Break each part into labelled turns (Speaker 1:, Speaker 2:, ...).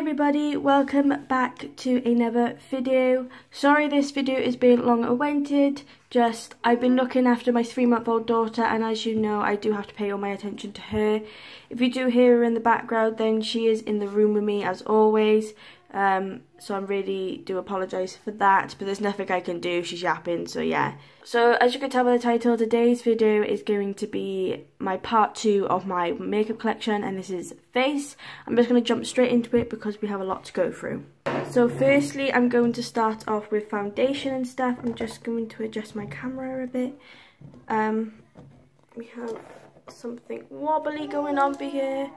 Speaker 1: everybody, welcome back to another video. Sorry this video is being long awaited, just I've been looking after my 3-month-old daughter, and as you know I do have to pay all my attention to her. If you do hear her in the background, then she is in the room with me as always, so I really do apologise for that, but there's nothing I can do, she's yapping, so yeah. So as you can tell by the title, today's video is going to be my part 2 of my makeup collection, and this is face. I'm just going to jump straight into it because we have a lot to go through. So firstly I'm going to start off with foundation and stuff. I'm just going to adjust my camera a bit. We have something wobbly going on here.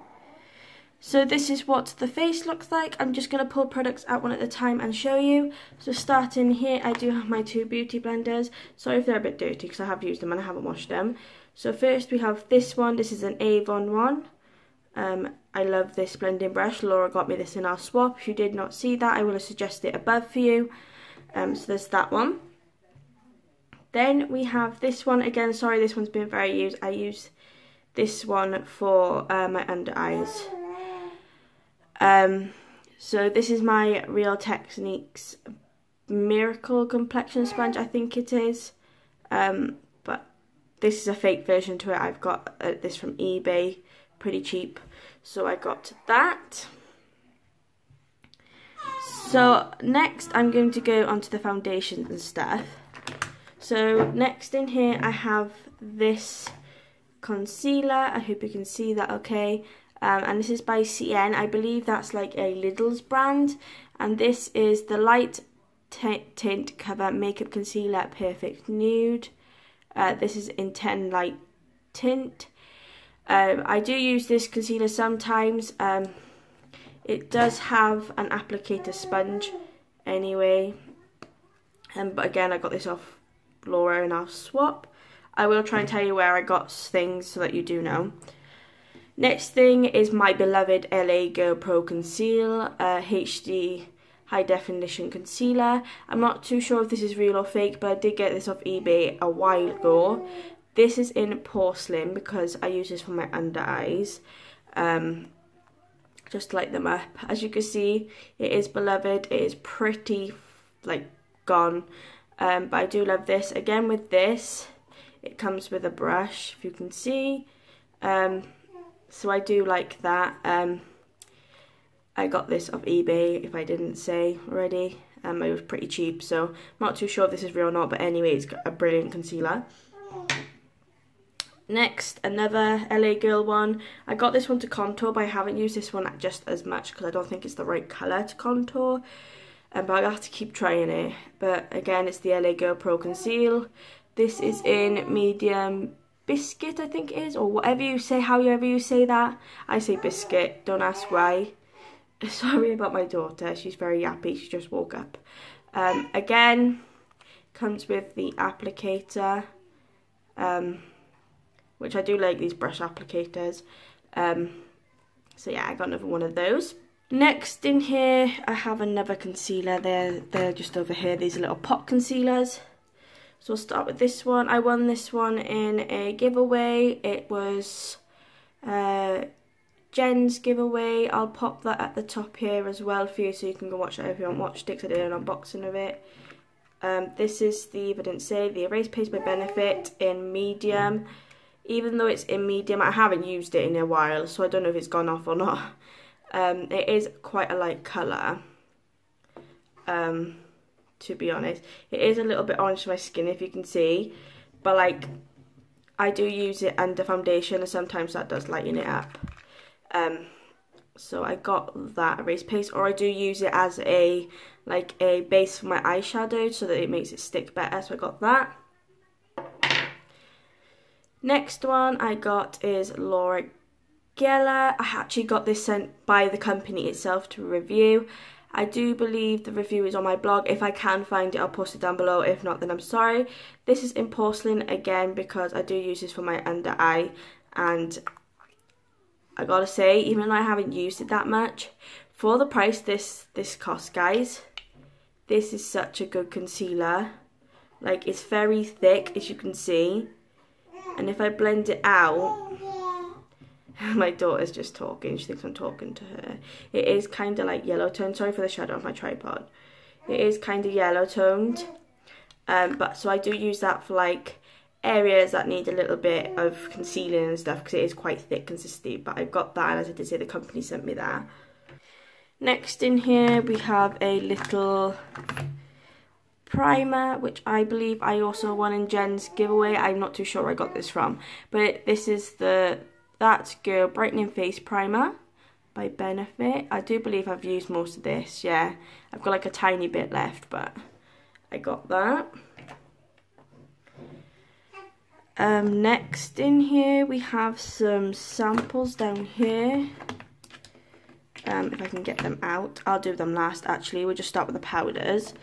Speaker 1: So this is what the face looks like. I'm just going to pull products out one at a time and show you. So starting here, I do have my 2 beauty blenders. Sorry if they're a bit dirty because I have used them and I haven't washed them. So first we have this one. This is an Avon one. I love this blending brush. Laura got me this in our swap. If you did not see that, I will suggest it above for you. So there's that one. Then we have this one. Again, sorry this one's been very used. I use this one for my under eyes. So this is my Real Techniques Miracle Complexion Sponge, I think it is, but this is a fake version to it. I've got this from eBay, pretty cheap, so I got that. So next I'm going to go onto the foundations and stuff. So next in here I have this concealer. I hope you can see that okay. And this is by CN. I believe that's like a Lidl's brand. And this is the Light Tint Cover Makeup Concealer Perfect Nude. This is in 10 Light Tint. I do use this concealer sometimes. It does have an applicator sponge anyway. But again, I got this off Laura in our swap. I will try and tell you where I got things so that you do know. Next thing is my beloved LA Girl Pro Conceal HD High Definition Concealer. I'm not too sure if this is real or fake, but I did get this off eBay a while ago. This is in porcelain because I use this for my under eyes. Just to light them up. As you can see, it is beloved. It is pretty like gone. But I do love this. Again with this, it comes with a brush, if you can see. So I do like that. I got this off eBay, if I didn't say already. It was pretty cheap, so I'm not too sure if this is real or not, but anyway, it's got a brilliant concealer. Next, another LA Girl one. I got this one to contour, but I haven't used this one just as much because I don't think it's the right colour to contour. But I'll have to keep trying it. But again, it's the LA Girl Pro Conceal. This is in medium biscuit, I think it is, or whatever you say, however you say that. I say biscuit, don't ask why. Sorry about my daughter, she's very yappy, she just woke up. Again, comes with the applicator, which I do like these brush applicators. So yeah, I got another one of those. Next in here, I have another concealer. They're just over here, these are little pot concealers. So I'll start with this one. I won this one in a giveaway. It was Jen's giveaway. I'll pop that at the top here as well for you so you can go watch it if you haven't watched it, because I did an unboxing of it. This is the, if I didn't say, the Erase Paste by Benefit in medium. Even though it's in medium, I haven't used it in a while, so I don't know if it's gone off or not. It is quite a light colour. To be honest, it is a little bit orange to my skin, if you can see, but like I do use it under foundation and sometimes that does lighten it up. So I got that Erase Paste, or I do use it as a like a base for my eyeshadow so that it makes it stick better, so I got that. Next one I got is Laura Geller. I actually got this sent by the company itself to review. I do believe the review is on my blog. If I can find it, I'll post it down below. If not, then I'm sorry. This is in porcelain again because I do use this for my under eye. And I gotta say, even though I haven't used it that much, for the price this costs, guys, this is such a good concealer. Like, it's very thick, as you can see. And if I blend it out, My daughter's just talking, she thinks I'm talking to her. It is kind of like yellow toned, sorry for the shadow of my tripod. It is kind of yellow toned, but so I do use that for like areas that need a little bit of concealing and stuff, because it is quite thick consistency, but I've got that, and as I did say, the company sent me that. Next in here we have a little primer, which I believe I also won in Jen's giveaway. I'm not too sure where I got this from, but this is the That Girl Brightening Face Primer by Benefit. I do believe I've used most of this, yeah. I've got like a tiny bit left, but I got that. Next in here we have some samples down here. If I can get them out, I'll do them last actually. We'll just start with the powders.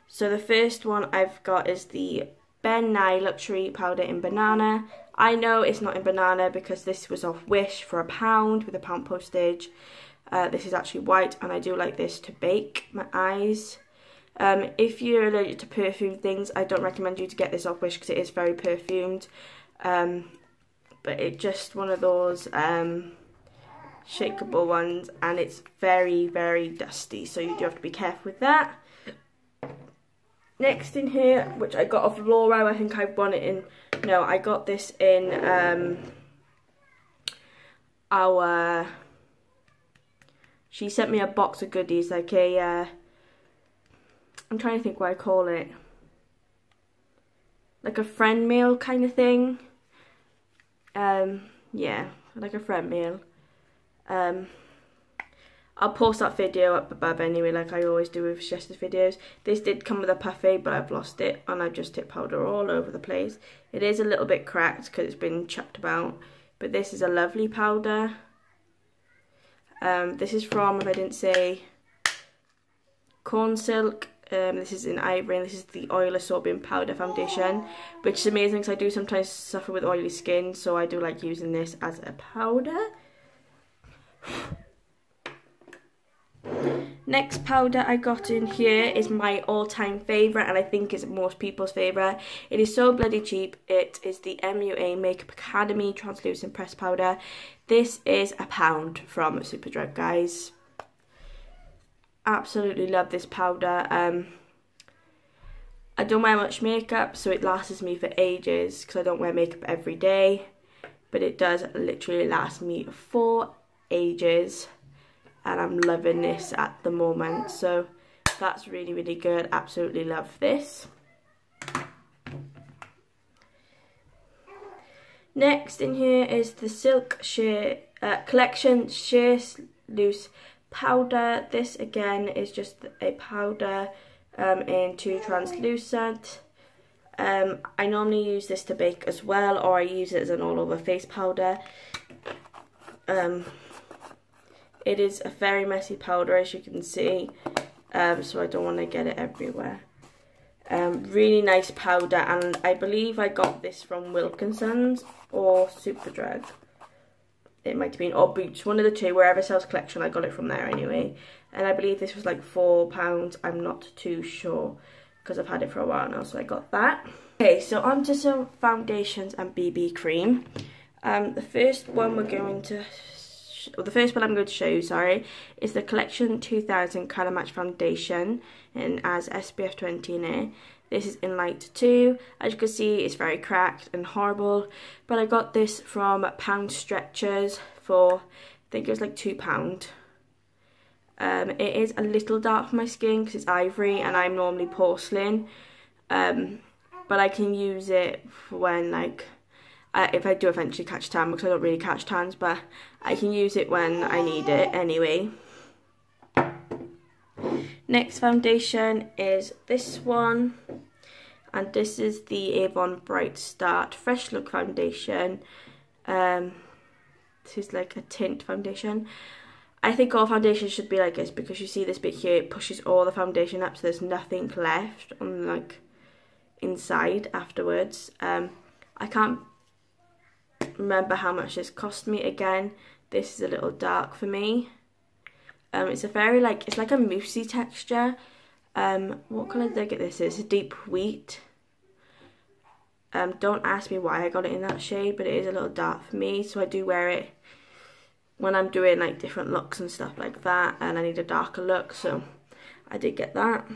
Speaker 1: So the first one I've got is the Ben Nye Luxury Powder in Banana. I know it's not in banana because this was off Wish for £1 with £1 postage. This is actually white, and I do like this to bake my eyes. If you're allergic to perfume things, I don't recommend you to get this off Wish because it is very perfumed. But it's just one of those shakeable ones, and it's very, very dusty, so you do have to be careful with that. Next in here, which I got off Laura, I think I won it in, no, I got this in she sent me a box of goodies, like a, I'm trying to think what I call it, like a friend meal kind of thing. Yeah, like a friend meal. I'll post that video up above anyway, like I always do with suggested videos. This did come with a parfait, but I've lost it, and I've just hit powder all over the place. It is a little bit cracked because it's been chucked about, but this is a lovely powder. This is from, if I didn't say, Corn Silk. This is in Ivory, and this is the Oil Absorbing Powder Foundation, which is amazing because I do sometimes suffer with oily skin, so I do like using this as a powder. Next powder I got in here is my all-time favourite, and I think is most people's favourite. It is so bloody cheap. It is the MUA Makeup Academy Translucent Pressed Powder. This is £1 from Superdrug, guys. Absolutely love this powder. I don't wear much makeup, so it lasts me for ages because I don't wear makeup every day, but it does literally last me for ages, and I'm loving this at the moment, so that's really, really good. Absolutely love this. Next in here is the Silk Sheer Collection Sheer Loose Powder. This again is just a powder in 2 translucent. I normally use this to bake as well, or I use it as an all over face powder. It is a very messy powder, as you can see, so I don't want to get it everywhere. Really nice powder, and I believe I got this from Wilkinson's or Superdrug. It might have been, or Boots, one of the two, wherever sells Collection, I got it from there anyway. And I believe this was like £4, I'm not too sure, because I've had it for a while now, so I got that. Okay, so on to some foundations and BB cream. The first one I'm going to show you, sorry, is the Collection 2000 Colour Match Foundation, and as SPF 20 in it. This is in light 2. As you can see, it's very cracked and horrible, but I got this from Pound Stretchers for, I think it was like £2. It is a little dark for my skin because it's ivory and I'm normally porcelain, but I can use it for when, like, if I do eventually catch tan, because I don't really catch tans, but I can use it when I need it anyway. Next foundation is this one, and this is the Avon Bright Start Fresh Look Foundation. This is like a tint foundation. I think all foundations should be like this, because you see this bit here, it pushes all the foundation up, so there's nothing left on like inside afterwards. I can't remember how much this cost me. Again, this is a little dark for me. It's a very like, it's like a moussey texture. What colour did I get this? It's a deep wheat. Don't ask me why I got it in that shade, but it is a little dark for me, so I do wear it when I'm doing like different looks and stuff like that, and I need a darker look, so I did get that.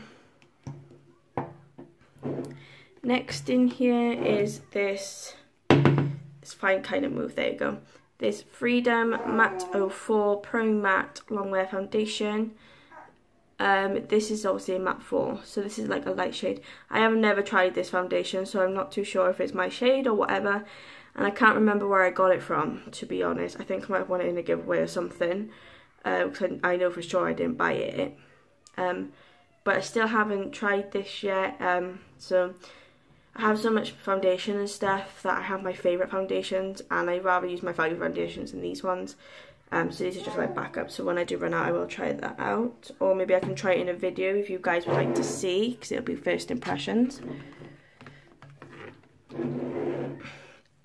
Speaker 1: Next in here is this fine kind of move, there you go. This Freedom Matte 04 Pro Matte Longwear Foundation. This is obviously a matte 4, so this is like a light shade. I have never tried this foundation, so I'm not too sure if it's my shade or whatever. And I can't remember where I got it from, to be honest. I think I might have won it in a giveaway or something. Because I know for sure I didn't buy it. But I still haven't tried this yet. So I have so much foundation and stuff that I have my favourite foundations, and I'd rather use my favourite foundations than these ones. So these are just like backup, so when I do run out I will try that out, or maybe I can try it in a video if you guys would like to see, because it'll be first impressions.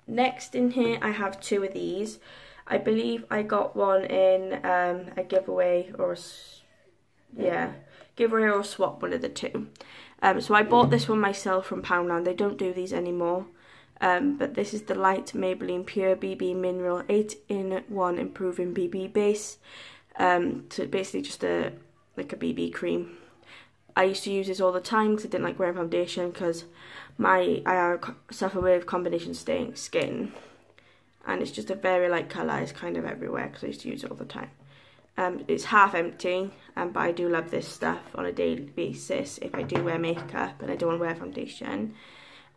Speaker 1: Next in here I have 2 of these. I believe I got one in a giveaway or a swap, one of the 2. So I bought this one myself from Poundland. They don't do these anymore. But this is the Light Maybelline Pure BB Mineral 8-in-1 Improving BB Base. So basically just like a BB cream. I used to use this all the time because I didn't like wearing foundation, because I suffer with combination skin, and it's just a very light colour. It's kind of everywhere because I used to use it all the time. It's half empty, but I do love this stuff on a daily basis if I do wear makeup and I don't want to wear foundation.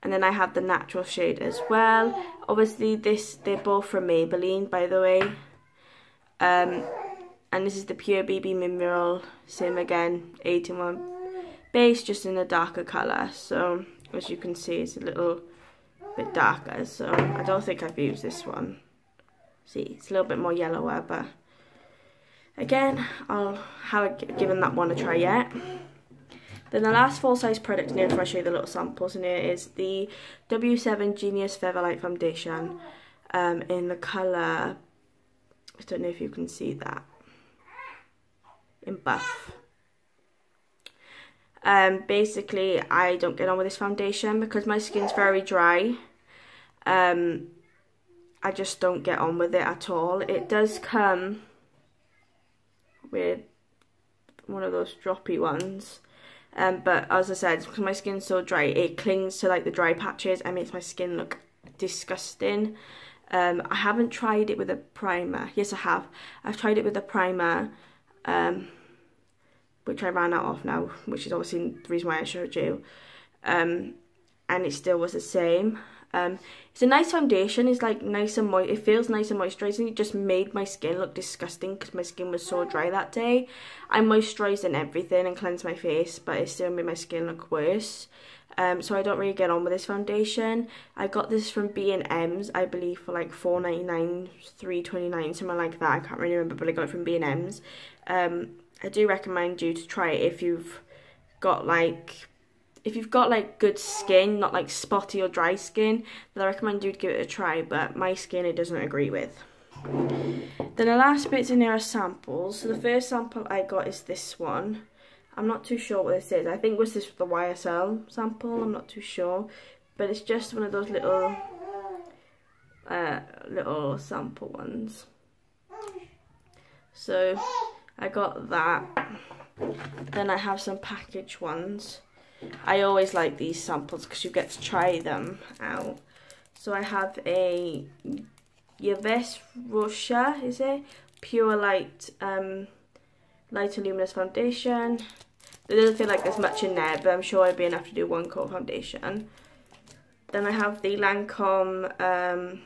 Speaker 1: And then I have the natural shade as well. Obviously they're both from Maybelline, by the way. And this is the Pure BB Mineral, same again, 8-in-1 base, just in a darker colour. So as you can see, it's a little bit darker. So I don't think I've used this one. See, it's a little bit more yellower, but again, I haven't given that one a try yet. Then the last full size product in here, before I show you the little samples in here, is the W7 Genius Featherlight Foundation in the colour, I don't know if you can see that, in buff. Basically, I don't get on with this foundation because my skin's very dry. I just don't get on with it at all. It does come with one of those droppy ones. But as I said, because my skin's so dry, it clings to like the dry patches and makes my skin look disgusting. I haven't tried it with a primer. Yes, I have. I've tried it with a primer, which I ran out of now, which is obviously the reason why I showed you. And it still was the same. It's a nice foundation. It's like nice and moist. It feels nice and moisturising. It just made my skin look disgusting because my skin was so dry that day. I moisturised and everything and cleansed my face, but it still made my skin look worse. So I don't really get on with this foundation. I got this from B&M's, I believe, for like $4.99, $3.29, something like that. I can't really remember, but I got it from B&M's. I do recommend you to try it if you've got like good skin, not like spotty or dry skin, then I recommend you to give it a try, but my skin it doesn't agree with. Then the last bits in there are samples. So the first sample I got is this one. I'm not too sure what this is. I think was this the YSL sample, I'm not too sure. But it's just one of those little sample ones. So I got that. Then I have some package ones. I always like these samples because you get to try them out. So I have a Yves Rocher, is it? Pure Light, Light and Luminous Foundation. It doesn't feel like there's much in there, but I'm sure it'd be enough to do one coat foundation. Then I have the Lancome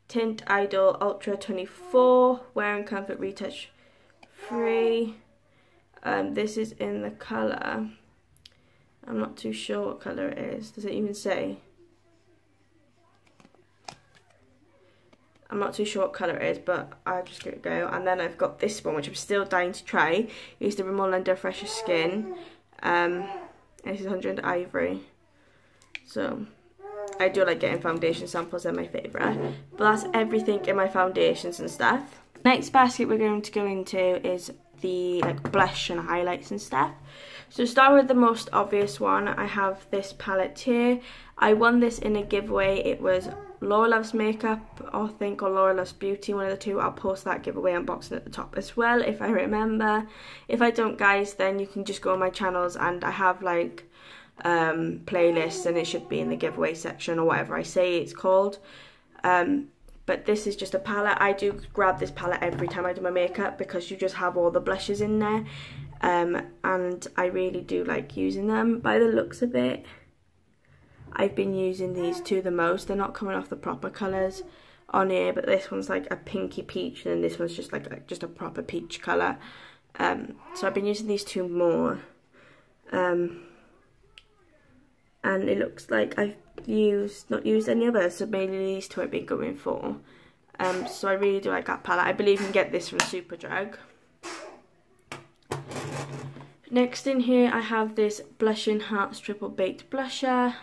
Speaker 1: Tint Idol Ultra 24 Wear and Comfort Retouch Free. This is in the colour, I'm not too sure what colour it is. Does it even say? I'm not too sure what colour it is, but I'll just give it a go. And then I've got this one, which I'm still dying to try. It's the Rimmel London Fresher Skin. And this is 100 Ivory. So I do like getting foundation samples, they're my favourite. But that's everything in my foundations and stuff. Next basket we're going to go into is the blush and highlights and stuff. So start with the most obvious one. I have this palette here. I won this in a giveaway. It was Laura Loves Makeup, I think, or Laura Loves Beauty, one of the two. I'll post that giveaway unboxing at the top as well, if I remember. If I don't, guys, then you can just go on my channels, and I have like playlists, and it should be in the giveaway section, or whatever I say it's called. But this is just a palette. I do grab this palette every time I do my makeup, because you just have all the blushes in there, and I really do like using them. By the looks of it, I've been using these two the most. They're not coming off the proper colours on here, but this one's like a pinky peach, and this one's just like just a proper peach colour. So I've been using these two more, and it looks like I've not used any others, so mainly these two I've been going for. So I really do like that palette. I believe you can get this from Superdrug. Next in here I have this Blushing Hearts Triple Baked Blusher.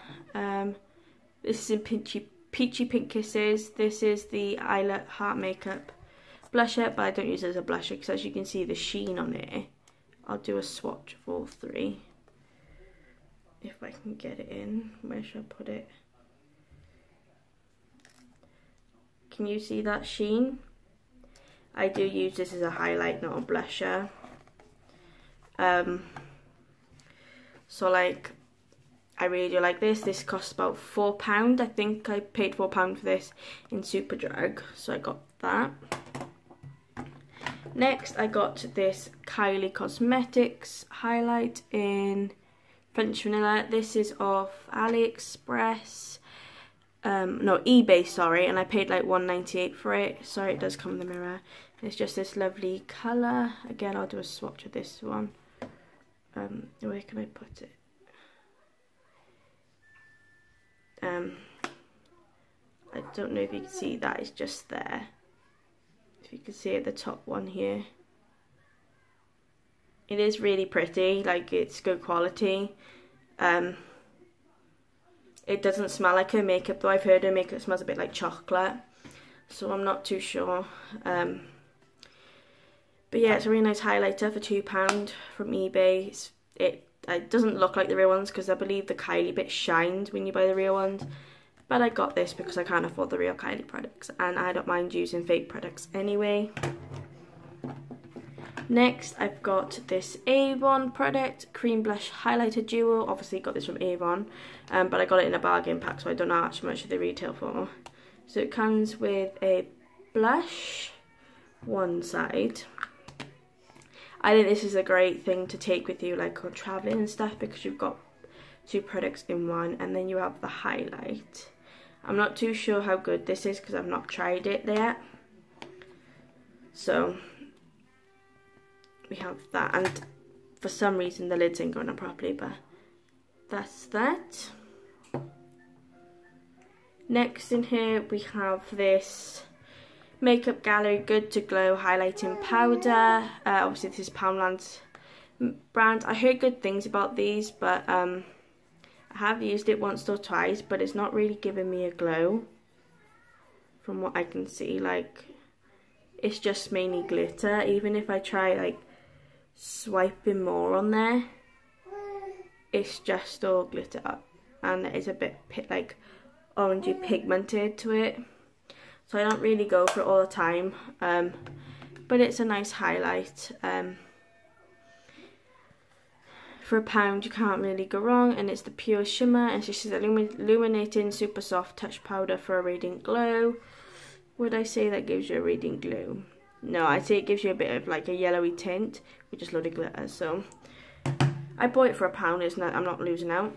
Speaker 1: This is in Peachy Pink Kisses. This is the Islet Heart Makeup blusher, but I don't use it as a blusher because, as you can see, the sheen on it. I'll do a swatch of all three, if I can get it in. Where should I put it? Can you see that sheen? I do use this as a highlight, not a blusher. So like, I really do like this. This costs about £4. I think I paid £4 for this in Superdrug, so I got that. Next I got this Kylie Cosmetics highlight in French Vanilla. This is off AliExpress, no, eBay, sorry, and I paid like £1.98 for it. Sorry, it does come in the mirror. It's just this lovely colour. Again, I'll do a swatch of this one. Where can I put it? I don't know if you can see that, it's just there. If you can see at the top one here. It is really pretty, like it's good quality. It doesn't smell like her makeup though. I've heard her makeup smells a bit like chocolate, so I'm not too sure. But yeah, it's a really nice highlighter for £2 from eBay. It doesn't look like the real ones because I believe the Kylie bit shined when you buy the real ones. But I got this because I can't afford the real Kylie products, and I don't mind using fake products anyway. Next, I've got this Avon product, Cream Blush Highlighter Duo. Obviously got this from Avon, but I got it in a bargain pack, so I don't know how much they retail for. So it comes with a blush, one side. I think this is a great thing to take with you, like on traveling and stuff, because you've got two products in one, and then you have the highlight. I'm not too sure how good this is because I've not tried it yet. So we have that, and for some reason the lids ain't going on properly, but that's that. Next in here we have this Makeup Gallery Good to Glow highlighting powder. Obviously this is Poundland's brand. I heard good things about these, but I have used it once or twice, but it's not really giving me a glow from what I can see. Like, it's just mainly glitter. Even if I try like swiping more on there, it's just all glitter up, and it's a bit like orangey pigmented to it. So I don't really go for it all the time, but it's a nice highlight. For £1 you can't really go wrong, and it's the Pure Shimmer, and it's just illuminating super soft touch powder for a radiant glow. Would I say that gives you a radiant glow? No, I'd say it gives you a bit of like a yellowy tint with just a load of glitter. So I bought it for £1. I'm not losing out.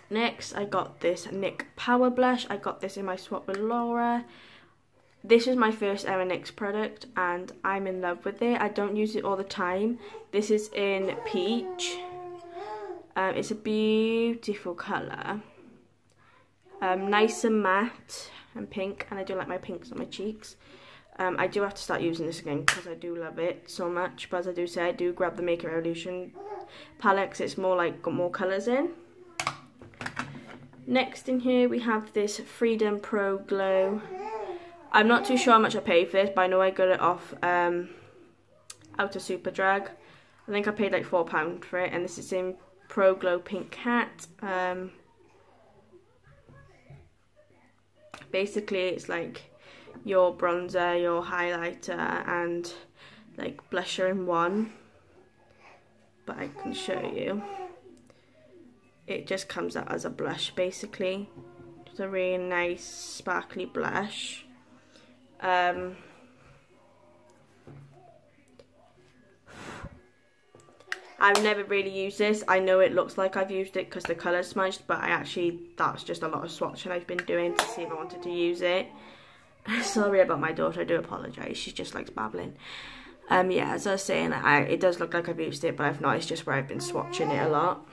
Speaker 1: Next, I got this NYX Power Blush. I got this in my swap with Laura. This is my first ever NYX product, and I'm in love with it. I don't use it all the time. This is in Peach. It's a beautiful colour. Nice and matte and pink, and I do like my pinks on my cheeks. I do have to start using this again because I do love it so much. But as I do say, I do grab the Makeup Revolution palette because it's more like got more colours in. Next in here we have this Freedom Pro Glow. I'm not too sure how much I paid for this, but I know I got it off out of Superdrug. I think I paid like £4 for it, and this is in Pro Glow Pink Cat. Basically, it's like your bronzer, your highlighter, and like blusher in one. But I can show you. It just comes out as a blush, basically. It's a really nice sparkly blush. I've never really used this. I know it looks like I've used it because the colour's smudged, but that's just a lot of swatching I've been doing to see if I wanted to use it. Sorry about my daughter, I do apologise, she just likes babbling. Yeah, as I was saying, it does look like I've used it, but I've not, it's just where I've been swatching it a lot.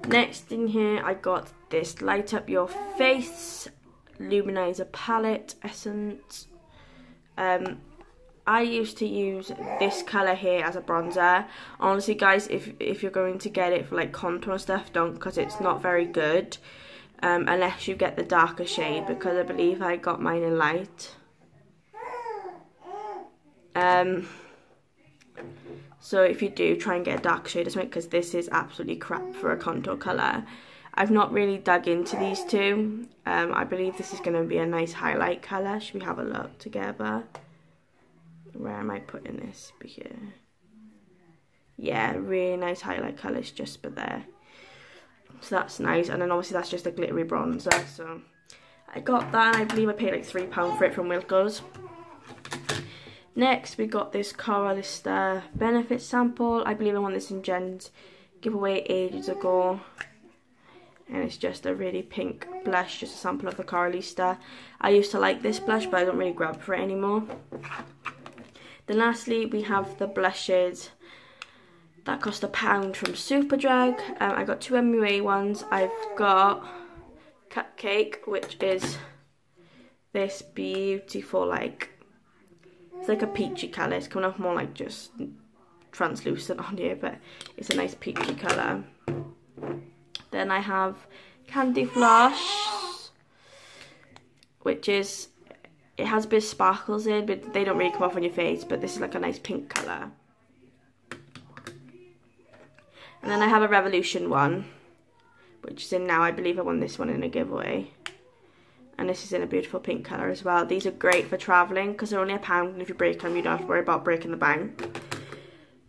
Speaker 1: Next in here, I got this Light Up Your Face Luminizer Palette Essence. I used to use this colour here as a bronzer. Honestly guys, if you're going to get it for like contour and stuff, don't, because it's not very good. Unless you get the darker shade, because I believe I got mine in light. So if you do, try and get a dark shade or something, because this is absolutely crap for a contour colour. I've not really dug into these two. I believe this is going to be a nice highlight colour. Should we have a look together? Where am I putting this? Here. Yeah, really nice highlight colours just for there. So that's nice. And then obviously that's just a glittery bronzer. So I got that, and I believe I paid like £3 for it from Wilko's. Next we got this Coralista Benefit sample. I believe I won this in Jen's giveaway ages ago. And it's just a really pink blush, just a sample of the Coralista. I used to like this blush, but I don't really grab for it anymore. Then lastly, we have the blushes that cost £1 from Superdrug. I got two MUA ones. I've got Cupcake, which is this beautiful, like, it's like a peachy colour. It's coming off more like just translucent on here, but it's a nice peachy colour. Then I have Candy Floss, which is, it has a bit of sparkles in, but they don't really come off on your face, but this is like a nice pink colour. And then I have a Revolution one, which is in now. I believe I won this one in a giveaway. And this is in a beautiful pink colour as well. These are great for travelling because they're only £1, and if you break them, you don't have to worry about breaking the bank.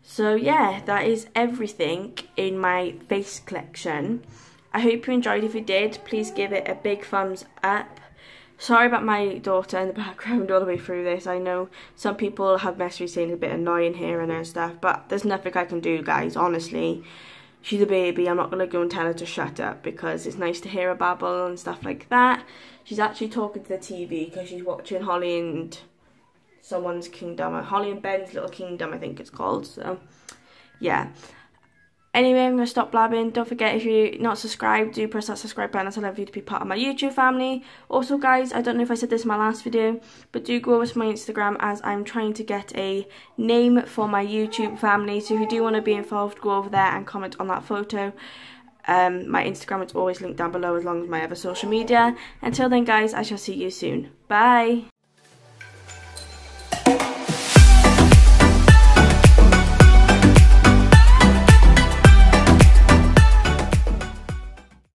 Speaker 1: So yeah, that is everything in my face collection. I hope you enjoyed. If you did, please give it a big thumbs up. Sorry about my daughter in the background all the way through this. I know some people have messaged me saying it's a bit annoying hearing her and stuff, but there's nothing I can do, guys, honestly. She's a baby. I'm not going to go and tell her to shut up because it's nice to hear her babble and stuff like that. She's actually talking to the TV because she's watching Holly and someone's kingdom. Holly and Ben's Little Kingdom, I think it's called. So, yeah. Anyway, I'm going to stop blabbing. Don't forget, if you're not subscribed, do press that subscribe button. I'd love you to be part of my YouTube family. Also, guys, I don't know if I said this in my last video, but do go over to my Instagram as I'm trying to get a name for my YouTube family. So if you do want to be involved, go over there and comment on that photo. My Instagram is always linked down below, as long as my other social media. Until then, guys, I shall see you soon. Bye!